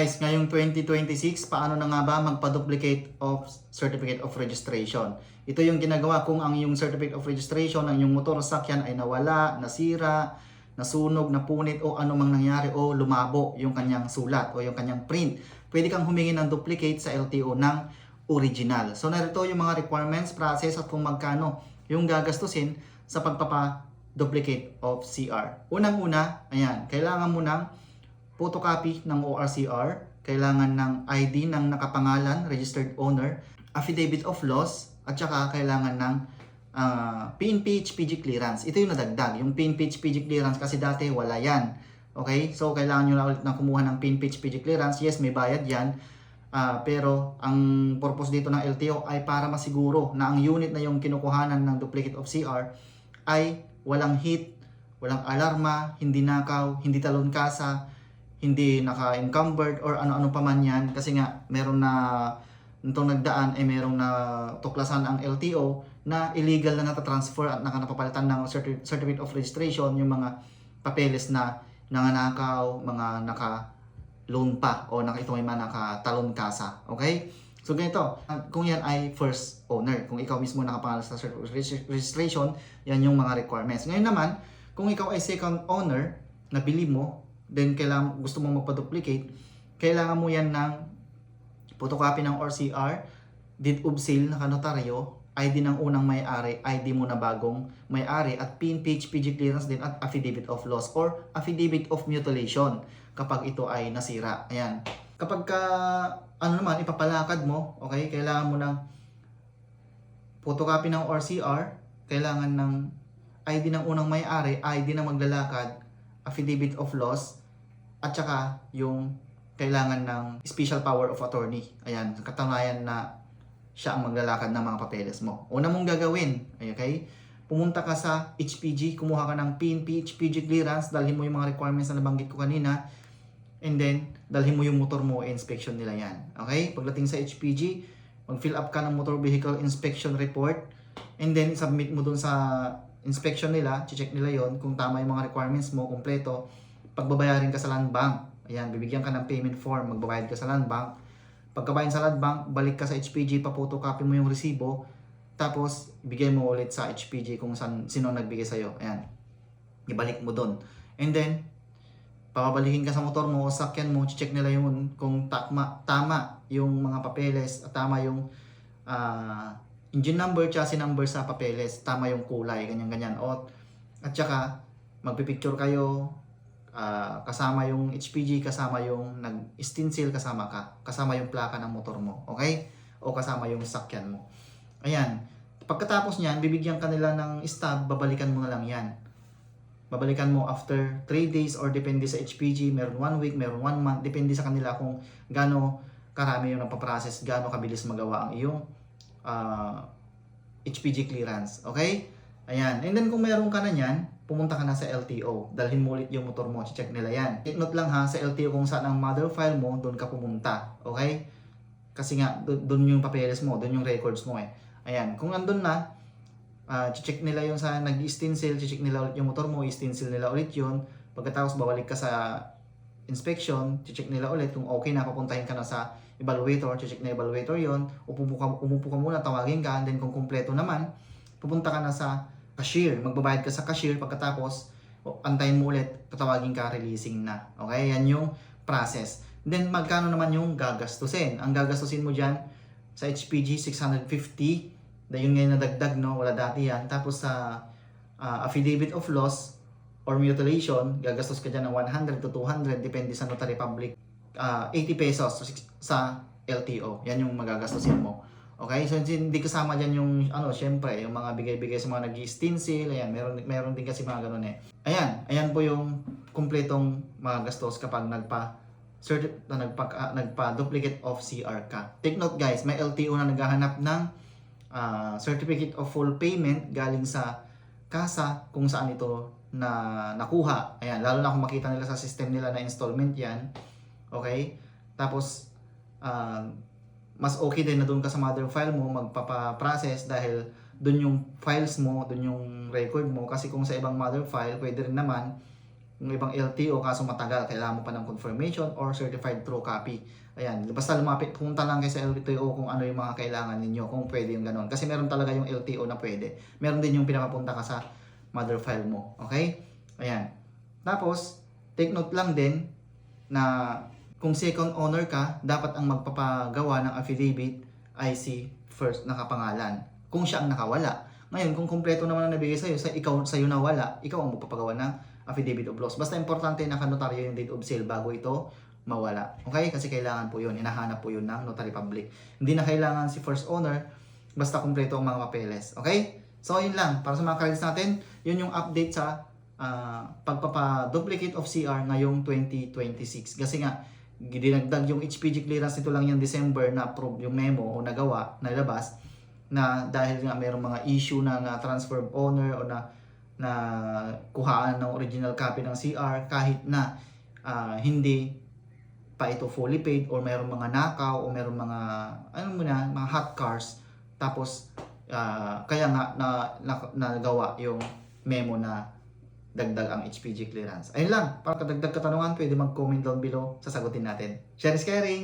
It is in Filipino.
Guys, ngayong 2026, paano na nga ba magpa-duplicate of Certificate of Registration? Ito yung ginagawa kung ang yung Certificate of Registration, ang yung motor sakyan ay nawala, nasira, nasunog, napunit o ano mang nangyari o lumabo yung kanyang sulat o yung kanyang print. Pwede kang humingi ng duplicate sa LTO ng original. So narito yung mga requirements, process at kung magkano yung gagastusin sa pagpapa-duplicate of CR. Unang-una, ayan, kailangan mo ng photocopy ng ORCR, kailangan ng ID ng nakapangalan, registered owner, affidavit of loss, at saka kailangan ng PNP HPG clearance. Ito yung nadagdag, yung PNP HPG clearance kasi dati wala yan. Okay? So kailangan nyo na ulit na kumuha ng PNP HPG clearance. Yes, may bayad yan. Pero ang purpose dito ng LTO ay para masiguro na ang unit na yung kinukuhanan ng duplicate of CR ay walang hit, walang alarma, hindi nakaw, hindi talon kasa, hindi naka-encumbered or ano-ano pa man yan kasi nga meron na nitong nagdaan ay merong na tuklasan ang LTO na illegal na natatransfer at nakanapapalitan ng certificate of registration yung mga papeles na nanganakaw, mga naka-loan pa o ito may mga nakatalon kasa. Okay? So ganito, kung yan ay first owner, kung ikaw mismo nakapangalan sa certificate of registration, yan yung mga requirements. Ngayon naman, kung ikaw ay second owner, nabili mo, then kailangan gusto mong magpa-duplicate, kailangan mo yan ng photocopy ng ORCR, deed of sale na kanotaryo, ID ng unang may-ari, ID mo na bagong may-ari, at PNP HPG clearance din at affidavit of loss or affidavit of mutilation kapag ito ay nasira. Ayan. Kapag ipapalakad mo, okay, kailangan mo ng photocopy ng ORCR, kailangan ng ID ng unang may-ari, ID ng maglalakad, affidavit of loss, at saka yung kailangan ng special power of attorney. Ayan, katunayan na siya ang maglalakad ng mga papeles mo. Una mong gagawin, okay? Pumunta ka sa HPG, kumuha ka ng PNP HPG clearance, dalhin mo yung mga requirements na nabanggit ko kanina, and then dalhin mo yung motor mo, inspection nila yan. Okay? Pagdating sa HPG, mag-fill up ka ng motor vehicle inspection report, and then submit mo dun sa inspection nila, check nila yon kung tama yung mga requirements mo, kompleto. Pagbabayarin ka sa land bank, ayan, bibigyan ka ng payment form, magbabayad ka sa land bank. Pagkabayad sa land bank, balik ka sa HPG, pa-photocopy mo yung resibo, tapos ibigay mo ulit sa HPG kung sino nagbigay sa'yo. Ayan, ibalik mo doon. And then, papabalikin ka sa motor mo o sakyan mo, check nila yun kung tama yung mga papeles, at tama yung engine number, chassis number sa papeles, tama yung kulay, ganyan-ganyan. At saka, magpipicture kayo, kasama yung HPG, kasama yung nag-stencil, kasama yung plaka ng motor mo, okay? O kasama yung sakyan mo. Ayan. Pagkatapos niyan, bibigyan ka nila ng stub, babalikan mo na lang yan. Babalikan mo after 3 days or depende sa HPG, meron 1 week, meron 1 month, depende sa kanila kung gaano karami yung napaprocess, gaano kabilis magawa ang iyong HPG clearance, okay? Ayan. And then kung meron ka na yan, pumunta ka na sa LTO. Dalhin mo ulit yung motor mo, check nila yan. Take note lang ha, sa LTO kung saan ang mother file mo, doon ka pumunta. Okay? Kasi nga, doon yung papeles mo, doon yung records mo eh. Ayan. Kung andun na, check nila yung sa nag-stencil, check nila ulit yung motor mo, i-stencil nila ulit yun. Pagkatapos, babalik ka sa inspection, check nila ulit kung okay na, papuntahin ka na sa evaluator, check na evaluator yon. Umupo ka muna, tawagin ka, and then kung kumpleto naman, pupunta ka na sa cashier, magbabayad ka sa cashier, pagkatapos antayin mo ulit, tatawagin ka, releasing na. Okay, yan yung process. Then magkano naman yung gagastusin? Ang gagastusin mo dyan sa HPG 650, yun ngayon nadagdag, no? Wala dati yan. Tapos sa affidavit of loss or mutilation, gagastos ka dyan ng 100 to 200, depende sa notary public. 80 pesos sa LTO, yan yung magagastusin mo. Okay, so hindi kasama diyan yung syempre, yung mga bigay-bigay sa mga nag-stencil, ayan, meron din kasi mga ganun eh. Ayan po yung kumpletong mga gastos kapag nagpa-duplicate of CR ka. Take note guys, may LTO na naghahanap ng certificate of full payment galing sa kasa kung saan ito na nakuha. Ayan, lalo na kung makita nila sa system nila na installment yan. Okay? Tapos mas okay din na doon ka sa mother file mo magpapa-process dahil doon yung files mo, doon yung record mo. Kasi kung sa ibang mother file, pwede rin naman yung ibang LTO kaso matagal, kailangan mo pa ng confirmation or certified true copy. Ayan, basta lumapit, punta lang kayo sa LTO kung ano yung mga kailangan ninyo, kung pwede yung ganon. Kasi meron talaga yung LTO na pwede. Meron din yung pinapapunta ka sa mother file mo. Okay? Ayan. Tapos, take note lang din na kung second owner ka, dapat ang magpapagawa ng affidavit ay si first nakapangalan. Kung siya ang nakawala. Ngayon, kung kumpleto naman ang nabigay sa'yo, sa'yo nawala, ikaw ang magpapagawa ng affidavit of loss. Basta importante nakanotaryo yung date of sale bago ito mawala. Okay? Kasi kailangan po yun. Hinahanap po yun ng notary public. Hindi na kailangan si first owner, basta kumpleto ang mga papeles. Okay? So, yun lang. Para sa mga credits natin, yun yung update sa pagpapa-duplicate of CR ngayong 2026. Kasi nga, dinagdag yung HPG clearance nito lang yung December na approve yung memo o nagawa, nalabas, na dahil nga mayroong mga issue na transfer of owner o na kuhaan ng original copy ng CR kahit na hindi pa ito fully paid or mayroong mga nakaw o mayroong mga mga hot cars tapos kaya nga nagawa yung memo na dagdag ang HPG clearance. Ayun lang, para kadagdag katanungan, pwede mag-comment down below, sasagutin natin. Share is caring!